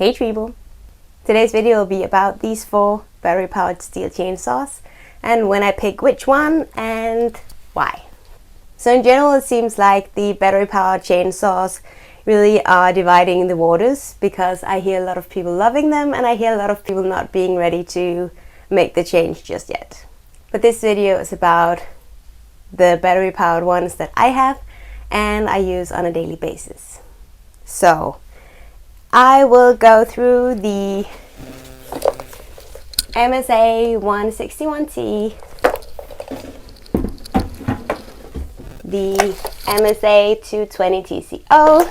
Hey Treble! Today's video will be about these 4 battery-powered STIHL chainsaws and when I pick which one and why. So in general, it seems like the battery-powered chainsaws really are dividing the waters, because I hear a lot of people loving them and I hear a lot of people not being ready to make the change just yet. But this video is about the battery-powered ones that I have and I use on a daily basis. So I will go through the MSA 161T, the MSA 220TCO,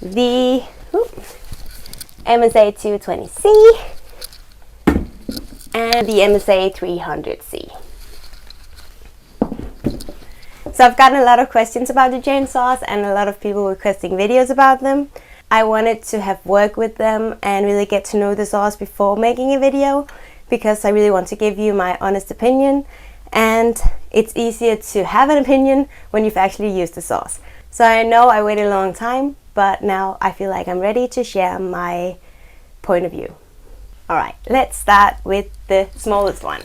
the MSA 220C, and the MSA 300C. So I've gotten a lot of questions about the chainsaws and a lot of people requesting videos about them. I wanted to have worked with them and really get to know the saws before making a video, because I really want to give you my honest opinion, and it's easier to have an opinion when you've actually used the saws. So I know I waited a long time, but now I feel like I'm ready to share my point of view. Alright, let's start with the smallest one,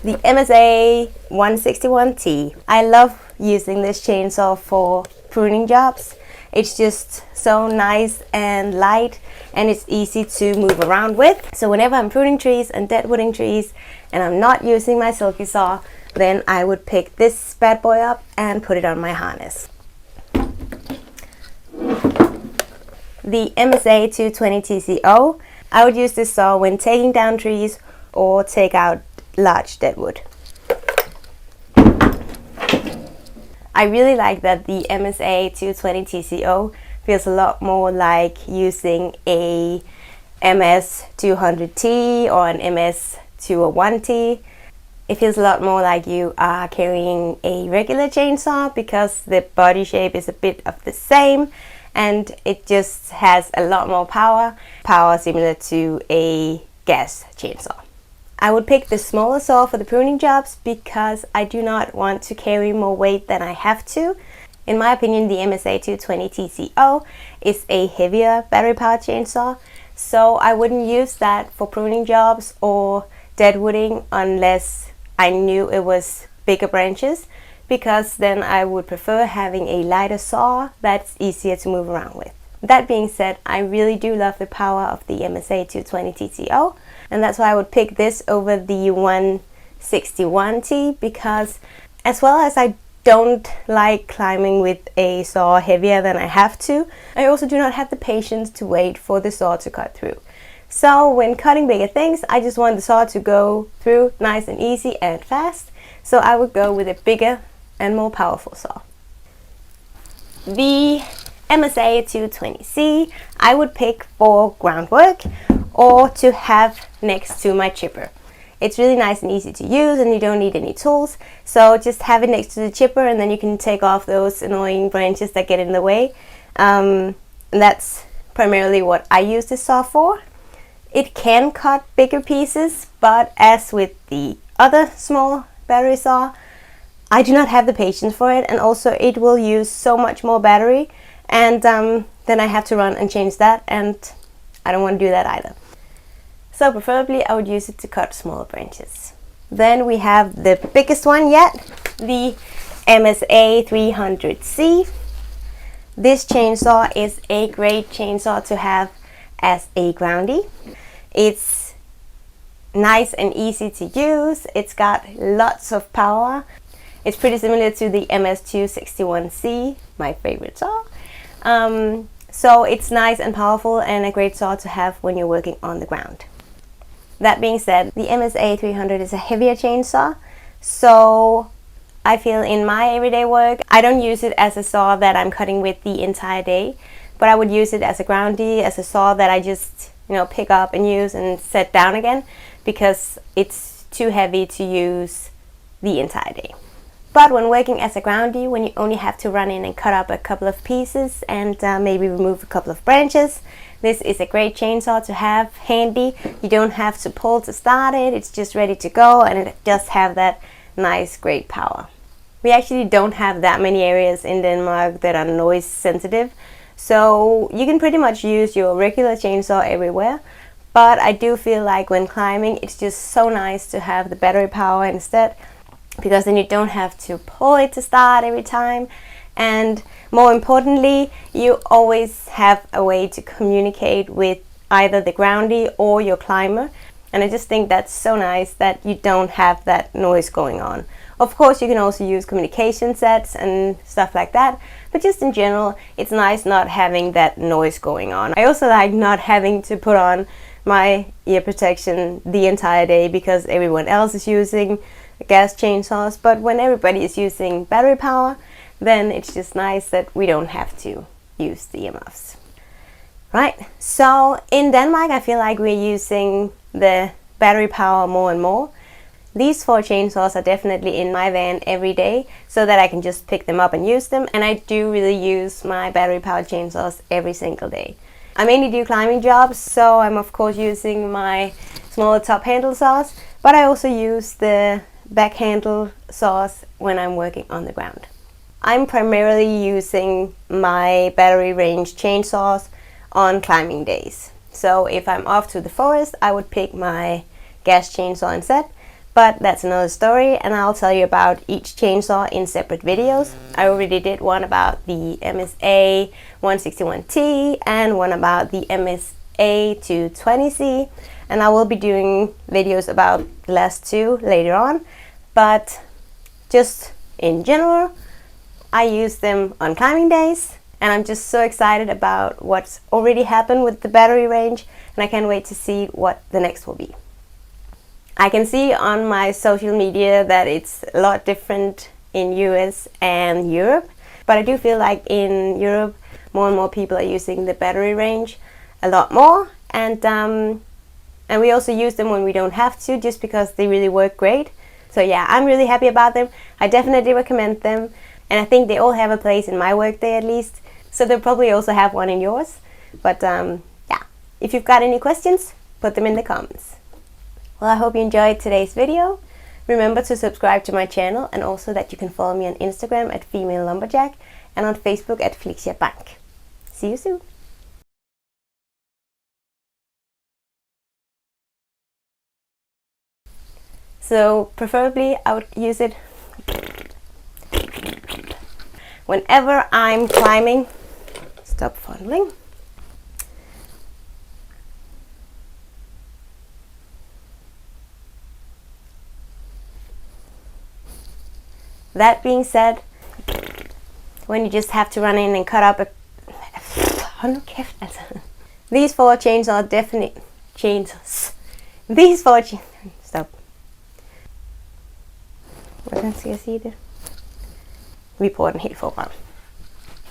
the MSA 161T. I love using this chainsaw for pruning jobs. It's just so nice and light, and it's easy to move around with. So whenever I'm pruning trees and deadwooding trees and I'm not using my silky saw, then I would pick this bad boy up and put it on my harness. The MSA 220TCO, I would use this saw when taking down trees or take out large deadwood. I really like that the MSA 220TCO feels a lot more like using a MS 200T or an MS 201T. It feels a lot more like you are carrying a regular chainsaw, because the body shape is a bit of the same and it just has a lot more power similar to a gas chainsaw. I would pick the smaller saw for the pruning jobs because I do not want to carry more weight than I have to. In my opinion, the MSA 220TCO is a heavier battery-powered chainsaw, so I wouldn't use that for pruning jobs or deadwooding unless I knew it was bigger branches, because then I would prefer having a lighter saw that's easier to move around with. That being said, I really do love the power of the MSA 220TCO, and that's why I would pick this over the 161T, because as well as I don't like climbing with a saw heavier than I have to, I also do not have the patience to wait for the saw to cut through. So when cutting bigger things, I just want the saw to go through nice and easy and fast, so I would go with a bigger and more powerful saw. The MSA 220C I would pick for groundwork or to have next to my chipper. It's really nice and easy to use and you don't need any tools, so just have it next to the chipper and then you can take off those annoying branches that get in the way. That's primarily what I use this saw for. It can cut bigger pieces, but as with the other small battery saw, I do not have the patience for it, and also it will use so much more battery, and then I have to run and change that, and I don't want to do that either. So preferably I would use it to cut smaller branches. Then we have the biggest one yet, the MSA 300C. This chainsaw is a great chainsaw to have as a groundy. It's nice and easy to use. It's got lots of power. It's pretty similar to the MS 261C, my favorite saw. So it's nice and powerful and a great saw to have when you're working on the ground. That being said, the MSA 300 is a heavier chainsaw, so I feel in my everyday work, I don't use it as a saw that I'm cutting with the entire day, but I would use it as a groundy, as a saw that I just, pick up and use and set down again, because it's too heavy to use the entire day. But when working as a groundy, when you only have to run in and cut up a couple of pieces and maybe remove a couple of branches, this is a great chainsaw to have handy. You don't have to pull to start it, it's just ready to go, and it does have that nice, great power. We actually don't have that many areas in Denmark that are noise sensitive, So you can pretty much use your regular chainsaw everywhere. But I do feel like when climbing, it's just so nice to have the battery power instead, because then you don't have to pull it to start every time. And more importantly, you always have a way to communicate with either the groundie or your climber. And I just think that's so nice that you don't have that noise going on. Of course, you can also use communication sets and stuff like that, but just in general, it's nice not having that noise going on. I also like not having to put on my ear protection the entire day because everyone else is using gas chainsaws, but when everybody is using battery power, then it's just nice that we don't have to use the earmuffs. Right, so in Denmark I feel like we're using the battery power more and more. These 4 chainsaws are definitely in my van every day so that I can just pick them up and use them, and I do really use my battery powered chainsaws every single day. I mainly do climbing jobs, so I'm of course using my smaller top handle saws, but I also use the back handle saws when I'm working on the ground. I'm primarily using my battery range chainsaws on climbing days. So if I'm off to the forest, I would pick my gas chainsaw instead, but that's another story, and I'll tell you about each chainsaw in separate videos. I already did one about the MSA 161T and one about the MSA 220C, and I will be doing videos about the last 2 later on, but just in general, I use them on climbing days, and I'm just so excited about what's already happened with the battery range, and I can't wait to see what the next will be. I can see on my social media that it's a lot different in US and Europe, but I do feel like in Europe more and more people are using the battery range a lot more, and we also use them when we don't have to, just because they really work great. So yeah, I'm really happy about them. I definitely recommend them, and I think they all have a place in my workday at least, so they'll probably also have one in yours. But yeah, if you've got any questions, put them in the comments. Well, I hope you enjoyed today's video. Remember to subscribe to my channel, and also that you can follow me on Instagram at Femalelumberjack and on Facebook at Felixia Banck. See you soon! So preferably I would use it whenever I'm climbing. Stop fondling. That being said, when you just have to run in and cut up a... These 4 chains are definitely... These 4 chains... Stop. Hvordan skal jeg sige det? Vi bruger den helt foran.